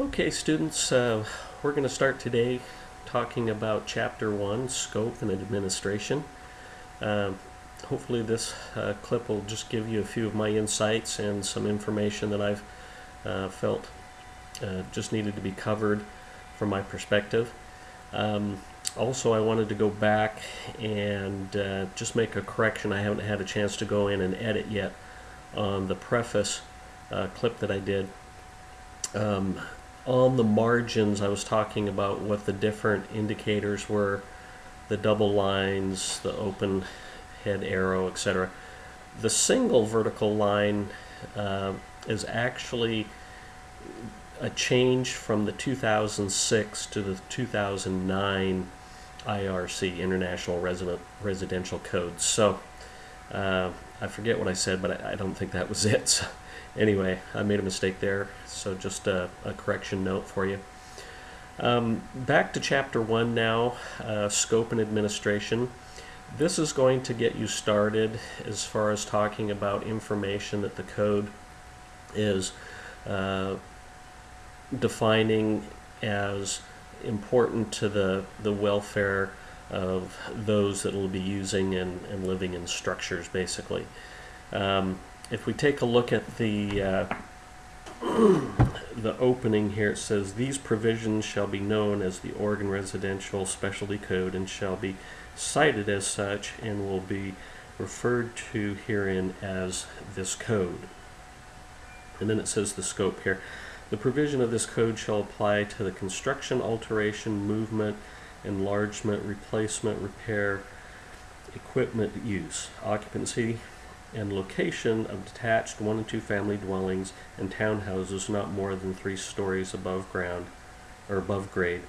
Okay, students, we're going to start today talking about Chapter 1, Scope and Administration. Um, Hopefully this clip will just give you a few of my insights and some information that I've felt just needed to be covered from my perspective. Also, I wanted to go back and just make a correction. I haven't had a chance to go in and edit yet on the preface clip that I did. On the margins, I was talking about what the different indicators were, the double lines, the open head arrow, etc. The single vertical line is actually a change from the 2006 to the 2009 IRC, International Residential Code. So I forget what I said, but I don't think that was it. So anyway, I made a mistake there, so just a correction note for you. Back to Chapter 1 now, Scope and Administration. This is going to get you started as far as talking about information that the code is defining as important to the welfare of those that will be using and living in structures, basically. If we take a look at the opening here, it says, "These provisions shall be known as the Oregon Residential Specialty Code and shall be cited as such and will be referred to herein as this code." And then it says the scope here. "The provision of this code shall apply to the construction, alteration, movement, enlargement, replacement, repair, equipment use, occupancy, and location of detached 1 and 2 family dwellings and townhouses not more than 3 stories above ground or above grade,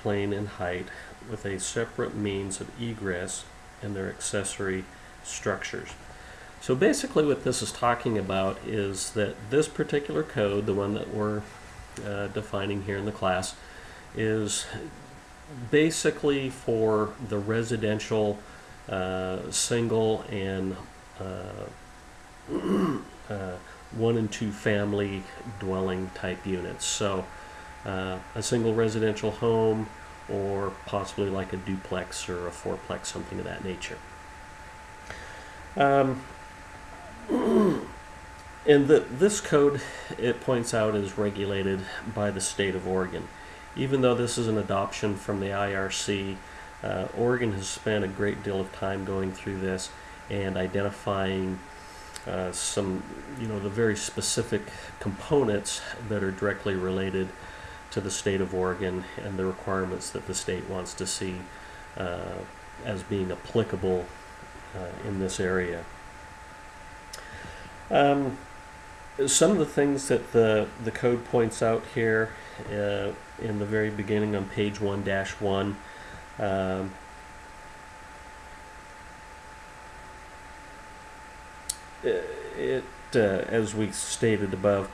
plane in height, with a separate means of egress and their accessory structures." So basically what this is talking about is that this particular code, the one that we're defining here in the class, is basically for the residential single and 1 and 2 family dwelling type units. So a single residential home, or possibly like a duplex or a fourplex, something of that nature. And this code, it points out, is regulated by the state of Oregon. Even though this is an adoption from the IRC, Oregon has spent a great deal of time going through this and identifying some, the very specific components that are directly related to the state of Oregon and the requirements that the state wants to see as being applicable in this area. Some of the things that the code points out here in the very beginning on page 1-1, as we stated above,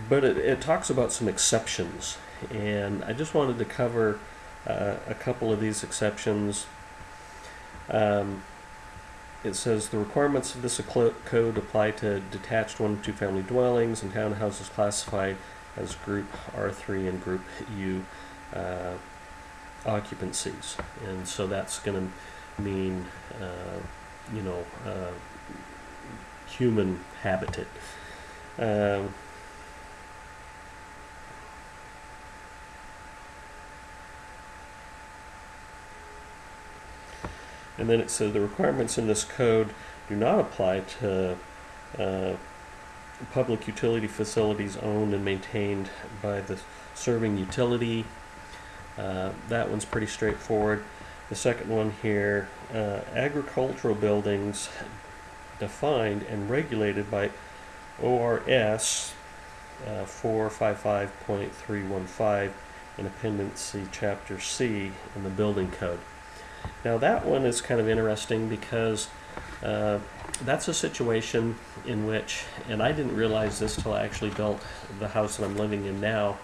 but it talks about some exceptions, and I just wanted to cover a couple of these exceptions. It says the requirements of this code apply to detached 1 and 2 family dwellings and townhouses classified as Group R3 and Group U occupancies, and so that's going to mean human habitat. And then it says the requirements in this code do not apply to public utility facilities owned and maintained by the serving utility. That one's pretty straightforward. The second one here, agricultural buildings defined and regulated by ORS 455.315 in Appendix C, Chapter C in the Building Code. Now that one is kind of interesting because that's a situation in which, and I didn't realize this till I actually built the house that I'm living in now.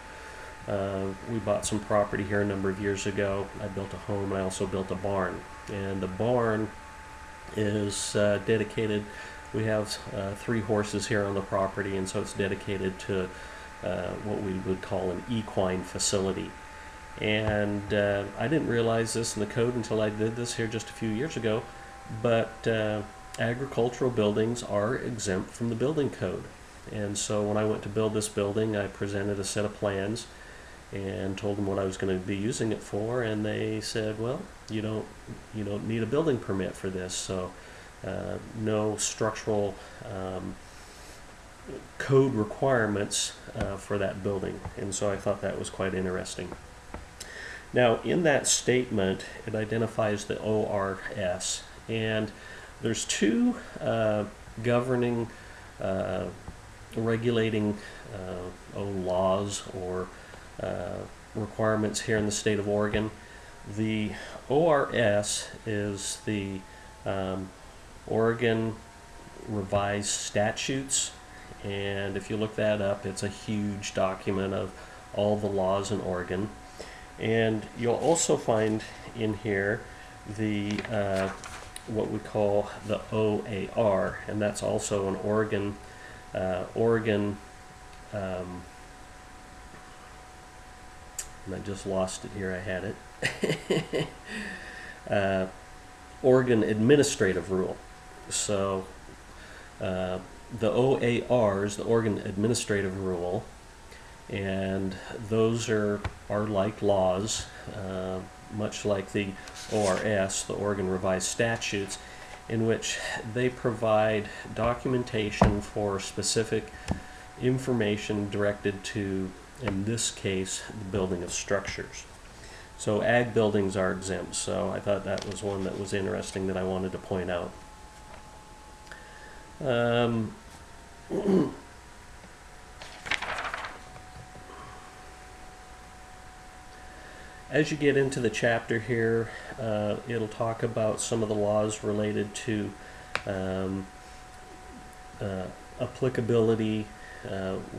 We bought some property here a number of years ago. I built a home and I also built a barn. And the barn is dedicated, we have 3 horses here on the property, and so it's dedicated to what we would call an equine facility. And I didn't realize this in the code until I did this here just a few years ago, but agricultural buildings are exempt from the building code. And so when I went to build this building, I presented a set of plans and told them what I was going to be using it for, and they said, well, you don't need a building permit for this, so no structural code requirements for that building. And so I thought that was quite interesting. Now, in that statement, it identifies the ORS, and there's two governing, regulating laws or requirements here in the state of Oregon. The ORS is the Oregon Revised Statutes, and if you look that up, it's a huge document of all the laws in Oregon. And you'll also find in here the what we call the OAR, and that's also an Oregon and I just lost it here, I had it. Oregon Administrative Rule. So the OAR is the Oregon Administrative Rule, and those are like laws, much like the ORS, the Oregon Revised Statutes, in which they provide documentation for specific information directed to, in this case, the building of structures. So ag buildings are exempt, so I thought that was one that was interesting that I wanted to point out. As you get into the chapter here, it'll talk about some of the laws related to applicability,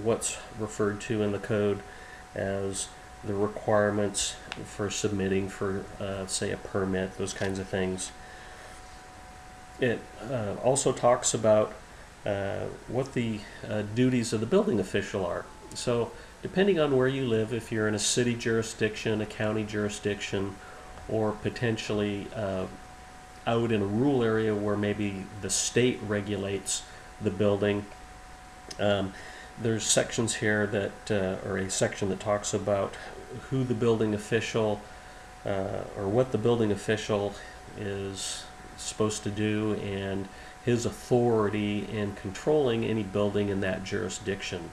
what's referred to in the code as the requirements for submitting for, say, a permit, those kinds of things. It also talks about what the duties of the building official are. So depending on where you live, if you're in a city jurisdiction, a county jurisdiction, or potentially out in a rural area where maybe the state regulates the building, there's sections here that, or a section that talks about who the building official, or what the building official is supposed to do and his authority in controlling any building in that jurisdiction.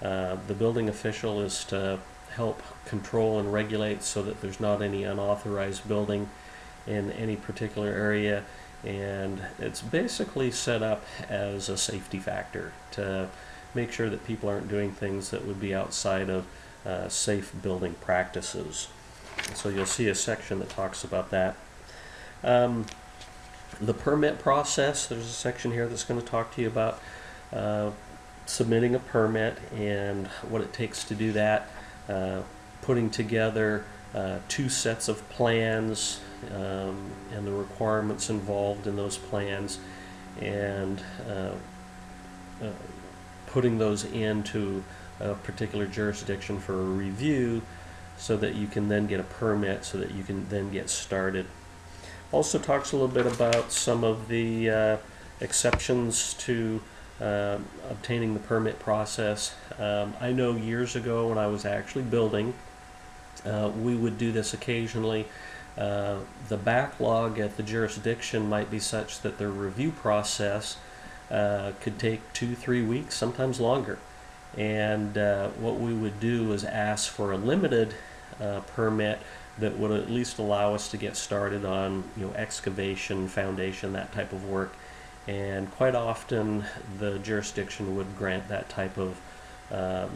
The building official is to help control and regulate so that there's not any unauthorized building in any particular area, and it's basically set up as a safety factor to make sure that people aren't doing things that would be outside of safe building practices. So you'll see a section that talks about that. The permit process, there's a section here that's going to talk to you about submitting a permit and what it takes to do that, putting together 2 sets of plans and the requirements involved in those plans, and putting those into a particular jurisdiction for a review so that you can then get a permit so that you can then get started. Also talks a little bit about some of the exceptions to obtaining the permit process. I know years ago when I was actually building, we would do this occasionally. The backlog at the jurisdiction might be such that the review process could take 2-3 weeks, sometimes longer. And what we would do is ask for a limited permit that would at least allow us to get started on, excavation, foundation, that type of work. And quite often the jurisdiction would grant that type of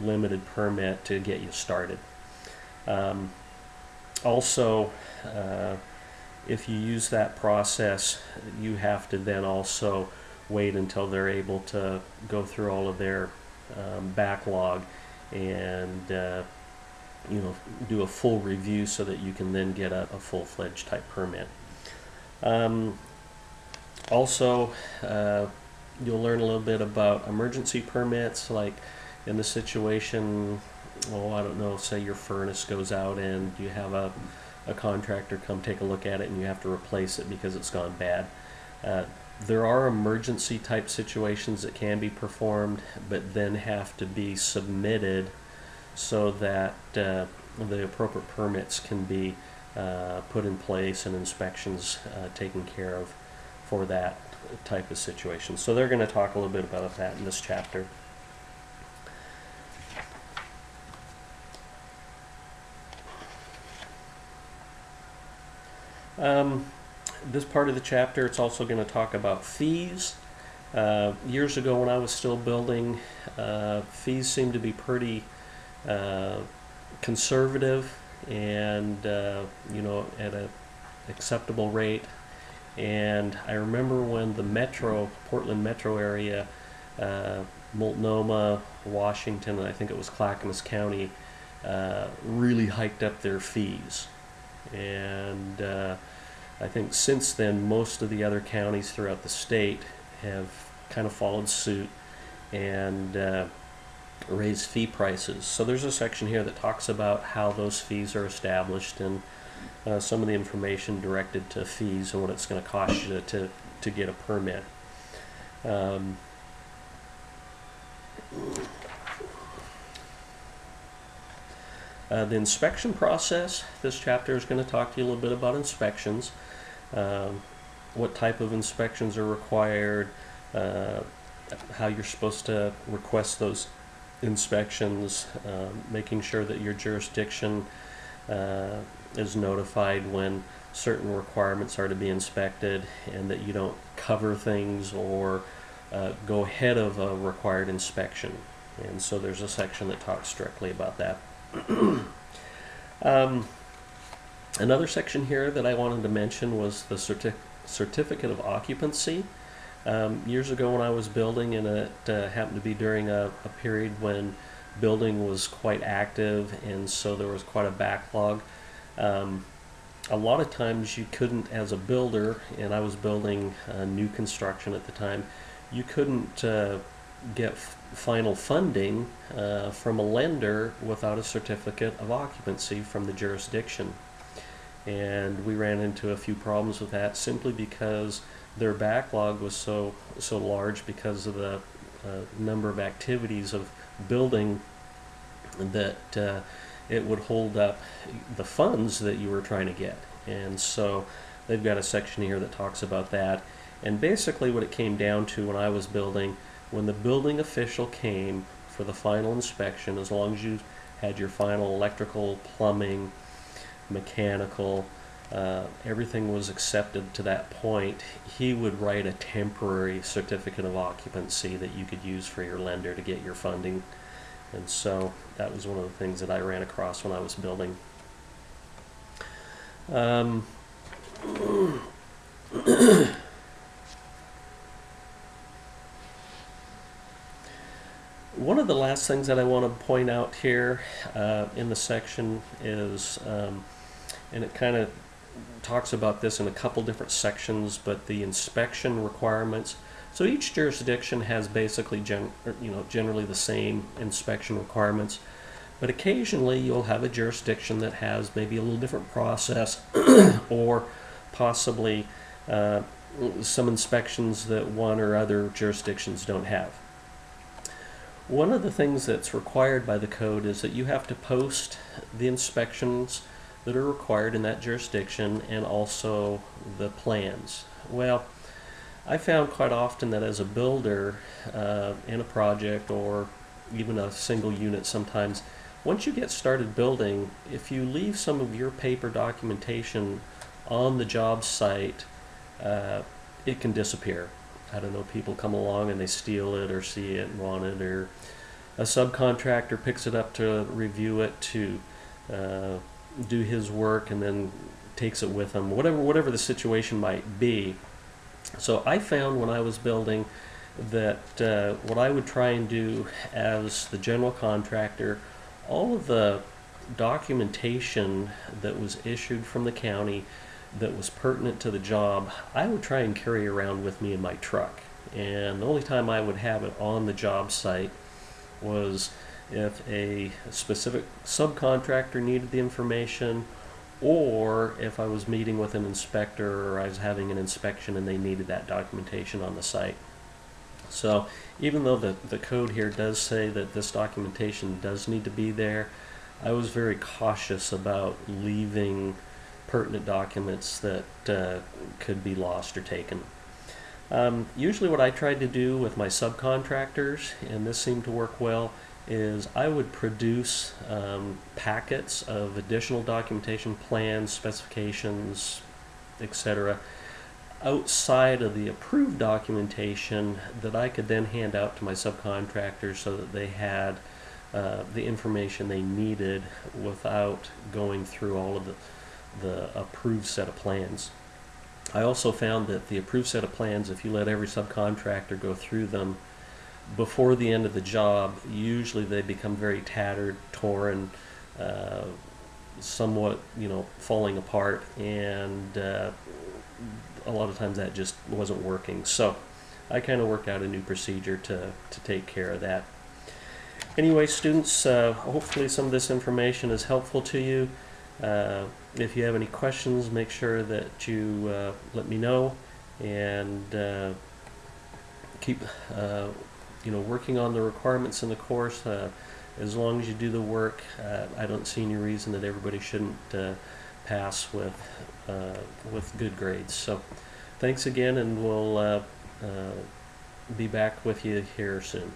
limited permit to get you started. Also, if you use that process, you have to then also wait until they're able to go through all of their backlog and do a full review so that you can then get a full-fledged type permit. Also, you'll learn a little bit about emergency permits, like in the situation, oh, I don't know, say your furnace goes out and you have a contractor come take a look at it and you have to replace it because it's gone bad. There are emergency type situations that can be performed, but then have to be submitted so that the appropriate permits can be put in place and inspections taken care of for that type of situation. So they're going to talk a little bit about that in this chapter. This part of the chapter, it's also going to talk about fees. Years ago when I was still building, fees seemed to be pretty conservative and at an acceptable rate. And I remember when the Portland metro area, Multnomah, Washington, and I think it was Clackamas County, really hiked up their fees. And I think since then most of the other counties throughout the state have kind of followed suit and raised fee prices. So there's a section here that talks about how those fees are established and some of the information directed to fees and what it's going to cost you to get a permit. The inspection process, this chapter is going to talk to you a little bit about inspections, what type of inspections are required, how you're supposed to request those inspections, making sure that your jurisdiction is notified when certain requirements are to be inspected and that you don't cover things or go ahead of a required inspection. And so there's a section that talks directly about that. Another section here that I wanted to mention was the certificate of occupancy. Years ago when I was building, and it happened to be during a period when building was quite active, and so there was quite a backlog. A lot of times you couldn't, as a builder, and I was building new construction at the time, you couldn't get final funding from a lender without a certificate of occupancy from the jurisdiction. And we ran into a few problems with that simply because their backlog was so large because of the number of activities of building that it would hold up the funds that you were trying to get. And so they've got a section here that talks about that. And basically what it came down to when I was building, when the building official came for the final inspection, as long as you had your final electrical, plumbing, mechanical, everything was accepted to that point, he would write a temporary certificate of occupancy that you could use for your lender to get your funding. And so that was one of the things that I ran across when I was building. One of the last things that I want to point out here in the section is, and it kind of talks about this in a couple different sections, but the inspection requirements. So each jurisdiction has basically generally the same inspection requirements, but occasionally you'll have a jurisdiction that has maybe a little different process or possibly some inspections that one or other jurisdictions don't have. One of the things that's required by the code is that you have to post the inspections that are required in that jurisdiction and also the plans. Well, I found quite often that as a builder in a project or even a single unit sometimes, once you get started building, if you leave some of your paper documentation on the job site, it can disappear. I don't know, people come along and they steal it or see it and want it, or a subcontractor picks it up to review it to do his work and then takes it with him, whatever the situation might be. So I found when I was building that what I would try and do as the general contractor, all of the documentation that was issued from the county that was pertinent to the job, I would try and carry around with me in my truck. And the only time I would have it on the job site was if a specific subcontractor needed the information, or if I was meeting with an inspector or I was having an inspection and they needed that documentation on the site. So even though the code here does say that this documentation does need to be there, I was very cautious about leaving pertinent documents that could be lost or taken. Usually what I tried to do with my subcontractors, and this seemed to work well, is I would produce packets of additional documentation, plans, specifications, etc., outside of the approved documentation that I could then hand out to my subcontractors so that they had the information they needed without going through all of the approved set of plans. I also found that the approved set of plans, if you let every subcontractor go through them before the end of the job, usually they become very tattered, torn, somewhat, falling apart, and a lot of times that just wasn't working. So I kind of worked out a new procedure to take care of that. Anyway, students, hopefully some of this information is helpful to you. If you have any questions, make sure that you let me know, and keep working on the requirements in the course. As long as you do the work, I don't see any reason that everybody shouldn't pass with good grades. So thanks again, and we'll be back with you here soon.